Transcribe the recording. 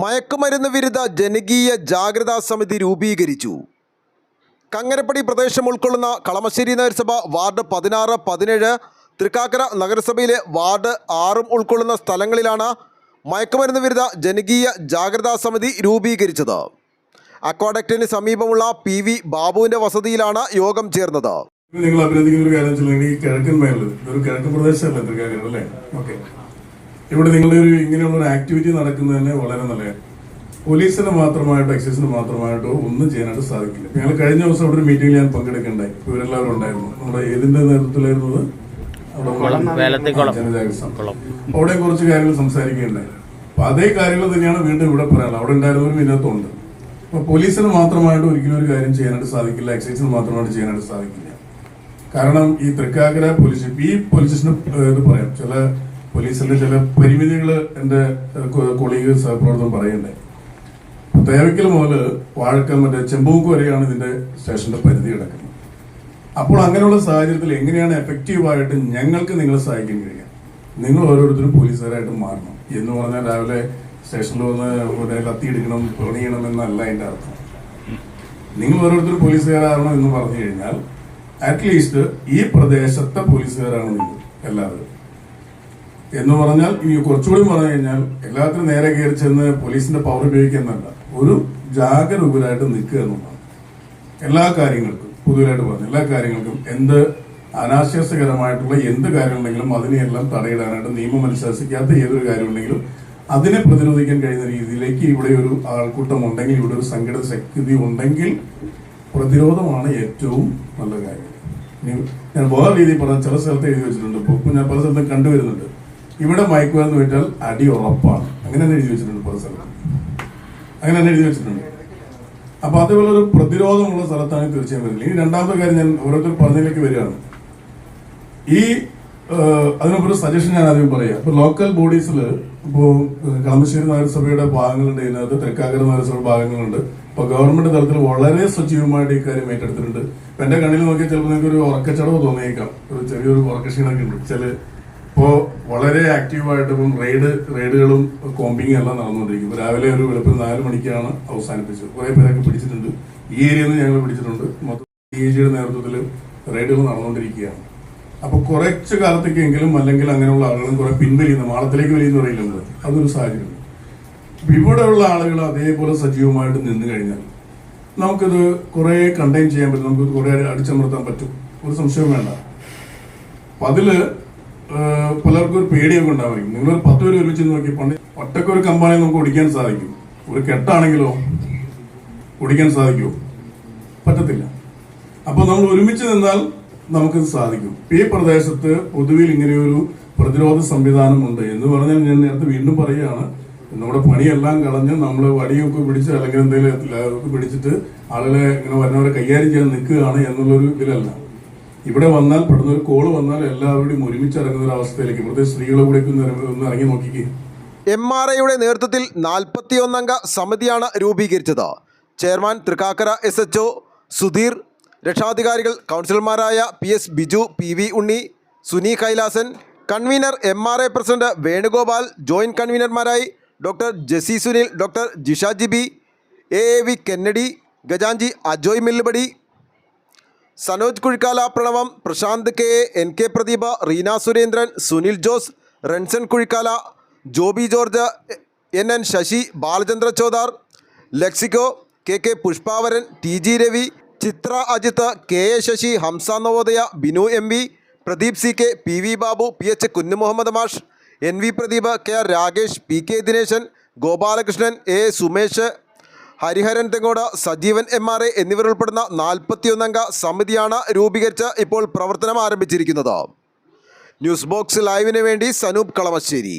മയക്കുമരുന്ന് വിരുദ്ധ ജനകീയ ജാഗ്രതാ സമിതി രൂപീകരിച്ചു. കങ്ങരപ്പടി പ്രദേശം ഉൾക്കൊള്ളുന്ന കളമശ്ശേരി നഗരസഭ വാർഡ് 16, 17, തൃക്കാക്കര നഗരസഭയിലെ വാർഡ് 6 ഉൾക്കൊള്ളുന്ന സ്ഥലങ്ങളിലാണ് മയക്കുമരുന്ന് വിരുദ്ധ ജനകീയ ജാഗ്രതാ സമിതി രൂപീകരിച്ചത്. അക്വാഡക്റ്റിന് സമീപമുള്ള PV ബാബുവിൻ്റെ വസതിയിലാണ് യോഗം ചേർന്നത്. നിങ്ങൾ അഭിനന്ദിക്കുന്ന ഒരു കാര്യം വെച്ചാൽ ഈ കിഴക്കൻ മേഖല ഒരു കിഴക്കൻ പ്രദേശമല്ല തൃക്കാക്കര അല്ലേ? ഓക്കെ, ഇവിടെ നിങ്ങളുടെ ഒരു ഇങ്ങനെയുള്ള ഒരു ആക്ടിവിറ്റി നടക്കുന്നത് തന്നെ വളരെ നല്ലതാണ്. പോലീസിന് മാത്രമായിട്ടോ എക്സൈസിന് മാത്രമായിട്ടോ ഒന്നും ചെയ്യാനായിട്ട് സാധിക്കില്ല. ഞങ്ങൾ കഴിഞ്ഞ ദിവസം അവിടെ ഒരു മീറ്റിംഗിൽ ഞാൻ പങ്കെടുക്കണ്ടായി. ഇവരെല്ലാവരും ഉണ്ടായിരുന്നു. നമ്മുടെ ഏതിന്റെ നേതൃത്വത്തിലായിരുന്നത്? അവിടെ കുറച്ച് കാര്യങ്ങൾ സംസാരിക്കുകയുണ്ടായി. അപ്പൊ അതേ കാര്യങ്ങൾ തന്നെയാണ് വീണ്ടും ഇവിടെ പറയാനുള്ളത്. അവിടെ ഉണ്ടായിരുന്നവരും ഇതിനകത്തുണ്ട്. അപ്പൊ പോലീസിന് മാത്രമായിട്ട് ഒരിക്കലും ഒരു കാര്യം ചെയ്യാനായിട്ട് സാധിക്കില്ല, എക്സൈസിന് മാത്രമായിട്ട് ചെയ്യാനായിട്ട് സാധിക്കില്ല. കാരണം ഈ തൃക്കാക്കര പോലീസ്, ഈ പോലീസ് സ്റ്റേഷന് ഇത് പറയാം, ചില പോലീസിന്റെ ചില പരിമിതികൾ എന്റെ കൊളീഗ് സഹപ്രവർത്തനം പറയണ്ടേ. തേവയ്ക്കൽ മുതൽ വാഴക്കൽ മറ്റേ ചെമ്പൂക്ക് വരെയാണ് ഇതിന്റെ സ്റ്റേഷന്റെ പരിധി കിടക്കുന്നത്. അപ്പോൾ അങ്ങനെയുള്ള സാഹചര്യത്തിൽ എങ്ങനെയാണ് എഫക്റ്റീവായിട്ട് ഞങ്ങൾക്ക് നിങ്ങളെ സഹായിക്കാൻ കഴിയുക? നിങ്ങൾ ഓരോരുത്തരും പോലീസുകാരായിട്ട് മാറണം എന്ന് പറഞ്ഞാൽ രാവിലെ സ്റ്റേഷനിൽ വന്ന് കത്തിയെടുക്കണം, പണിയണം എന്നല്ല അതിന്റെ അർത്ഥം. നിങ്ങൾ ഓരോരുത്തരും പോലീസുകാരാകണം എന്ന് പറഞ്ഞു കഴിഞ്ഞാൽ അറ്റ്ലീസ്റ്റ് ഈ പ്രദേശത്തെ പോലീസുകാരാണ് നിങ്ങൾ എല്ലാവരും എന്ന് പറഞ്ഞാൽ, ഈ കുറച്ചുകൂടി പറഞ്ഞു കഴിഞ്ഞാൽ എല്ലാത്തിനും നേരെ കയറി ചെന്ന് പോലീസിന്റെ പവർ ഉപയോഗിക്കുന്നല്ല, ഒരു ജാഗരൂകരായിട്ട് നിൽക്കുക എന്നുള്ളതാണ്. എല്ലാ കാര്യങ്ങൾക്കും പൊതുവായിട്ട് പറഞ്ഞു, എല്ലാ കാര്യങ്ങൾക്കും എന്ത് അനാശാസ്യകരമായിട്ടുള്ള എന്ത് കാര്യമുണ്ടെങ്കിലും അതിനെയെല്ലാം തടയിടാനായിട്ട് നിയമം അനുശാസിക്കാത്ത ഏതൊരു കാര്യമുണ്ടെങ്കിലും അതിനെ പ്രതിരോധിക്കാൻ കഴിയുന്ന രീതിയിലേക്ക് ഇവിടെ ഒരു ആൾക്കൂട്ടം ഉണ്ടെങ്കിൽ, ഇവിടെ ഒരു സംഘടിത ശക്തി ഉണ്ടെങ്കിൽ പ്രതിരോധമാണ് ഏറ്റവും നല്ല കാര്യം. ഞാൻ വേറെ രീതിയിൽ പറഞ്ഞ ചില സ്ഥലത്ത് എഴുതി വെച്ചിട്ടുണ്ട്, ഇപ്പൊ ഞാൻ പല സ്ഥലത്തും കണ്ടുവരുന്നുണ്ട്, ഇവിടെ മയക്കുമരുന്ന് വെച്ചാൽ അടി ഉറപ്പാണ്, അങ്ങനെ തന്നെ എഴുതി വെച്ചിട്ടുണ്ട്. പല സ്ഥലത്ത് അങ്ങനെ തന്നെ എഴുതി വെച്ചിട്ടുണ്ട്. അപ്പൊ അതേപോലെ ഒരു പ്രതിരോധമുള്ള സ്ഥലത്താണ് തീർച്ചയായും വരുന്നത്. ഇനി രണ്ടാമത്തെ കാര്യം ഞാൻ ഓരോരുത്തർ പറഞ്ഞതിലേക്ക് വരികയാണ്. ഈ അതിനൊരു സജഷൻ ഞാൻ ആദ്യം പറയാം. ഇപ്പൊ ലോക്കൽ ബോഡീസിൽ ഇപ്പോ കളമശ്ശേരി നഗരസഭയുടെ ഭാഗങ്ങളുണ്ട്, ഇതിനകത്ത് തൃക്കാക്കര നഗരസഭ ഭാഗങ്ങളുണ്ട്. ഇപ്പൊ ഗവൺമെന്റ് തലത്തിൽ വളരെ സജീവമായിട്ട് ഈ കാര്യം ഏറ്റെടുത്തിട്ടുണ്ട്. ഇപ്പൊ എന്റെ കണ്ണിൽ നോക്കിയാൽ ചിലപ്പോൾ നിങ്ങൾക്ക് ഒരു ഉറക്കച്ചടവ് തോന്നിയേക്കാം, ഒരു ചെറിയൊരു ഉറക്കക്ഷീണൊക്കെ ഉണ്ട്. ഇപ്പോ വളരെ ആക്റ്റീവായിട്ട് ഇപ്പം റെയ്ഡുകളും കോമ്പിങ്ങും എല്ലാം നടന്നുകൊണ്ടിരിക്കും. രാവിലെ ഒരു വെളുപ്പിന് 4 മണിക്കാണ് അവസാനിപ്പിച്ചത്. കുറെ പേരൊക്കെ പിടിച്ചിട്ടുണ്ട്. ഈ ഏരിയയിൽ നിന്ന് ഞങ്ങൾ പിടിച്ചിട്ടുണ്ട്. മൊത്തം DIGയുടെ നേതൃത്വത്തിൽ റെയ്ഡുകൾ നടന്നുകൊണ്ടിരിക്കുകയാണ്. അപ്പൊ കുറച്ച് കാലത്തേക്കെങ്കിലും അല്ലെങ്കിൽ അങ്ങനെയുള്ള ആളുകളും കുറെ പിൻവലിയുന്ന മാളത്തിലേക്ക് വലിയെന്ന് പറയില്ലുണ്ട്, അതൊരു സാഹചര്യം. അപ്പൊ ഇവിടെയുള്ള ആളുകൾ അതേപോലെ സജീവമായിട്ട് നിന്ന് കഴിഞ്ഞാൽ നമുക്കിത് കുറെ കണ്ടെയ്ൻ ചെയ്യാൻ പറ്റും, നമുക്ക് കുറെ അടിച്ചമർത്താൻ പറ്റും, ഒരു സംശയവും വേണ്ട. അപ്പൊ അതില് പലർക്കും ഒരു പേടിയൊക്കെ ഉണ്ടാവും. നിങ്ങളൊരു 10 പേര് ഒരുമിച്ച് നോക്കി, പണ്ട് ഒറ്റക്കൊരു കമ്പാനെ നമുക്ക് ഓടിക്കാൻ സാധിക്കും, ഒരു കെട്ടാണെങ്കിലോ ഓടിക്കാൻ സാധിക്കുമോ? പറ്റത്തില്ല. അപ്പൊ നമ്മൾ ഒരുമിച്ച് നിന്നാൽ നമുക്കിത് സാധിക്കും. ഈ പ്രദേശത്ത് പൊതുവിൽ ഇങ്ങനെയൊരു പ്രതിരോധ സംവിധാനം ഉണ്ട് എന്ന് പറഞ്ഞാൽ, ഞാൻ നേരത്തെ വീണ്ടും പറയുകയാണ്, നമ്മുടെ പണിയെല്ലാം കളഞ്ഞ് നമ്മൾ വടിയൊക്കെ പിടിച്ച് അല്ലെങ്കിൽ എന്തെങ്കിലും പിടിച്ചിട്ട് ആളുകളെ ഇങ്ങനെ വരുന്നവരെ കൈകാര്യം ചെയ്യാൻ നിൽക്കുകയാണ് എന്നുള്ളൊരു ഇതിലല്ല. ഇവിടെ വന്നാൽ പെട്ടെന്ന് ഒരു കോള് വന്നാൽ എല്ലാവരുടെയും ഒരുമിച്ച് ഇറങ്ങുന്ന ഒരു അവസ്ഥയിലേക്ക്, പ്രത്യേകിച്ച് സ്ത്രീകളെ കൂടെ ഒന്ന് ഇറങ്ങി നോക്കിക്കേ. MRAയുടെ നേതൃത്വത്തിൽ 41 അംഗ സമിതിയാണ് രൂപീകരിച്ചത്. ചെയർമാൻ തൃക്കാക്കര SHO സുധീർ, രക്ഷാധികാരികൾ കൗൺസിലർമാരായ PS Biju, PV Unni, Suni Kailasan, convener MRA president Venugopal, joint കൺവീനർമാരായി doctor Jessy Sunil, doctor Jisha Jibi, AAV Kennedy, ഗജാഞ്ചി Ajoy Millupadi, Sanoj Kuzhikkala, Pranavam, Prashanth KA, NK Pradeepa, Reena Surendran, Sunil Jose, Ranson Kuzhikkala, Joby George, NN Sasi, Balachandra Chodar, ലെക്സിക്കോ, KK Pushpavaran, TG Ravi, Chithra Ajith, KA Sasi, Hamsa Navodaya, Binu MV, Pradeep CK, PV Babu, PH Kunjumuhammad മാഷ്, NV Pradeep, KR Rakesh, PK Dineshan, Gopalakrishnan, A Sumesh, Hariharan Thengode, Sajeevan MRA എന്നിവരുൾപ്പെടുന്ന 41 അംഗ സമിതിയാണ് രൂപീകരിച്ച് ഇപ്പോൾ പ്രവർത്തനം ആരംഭിച്ചിരിക്കുന്നത്. ന്യൂസ് ബോക്സ് ലൈവിന് വേണ്ടി സനൂപ് കളമശ്ശേരി.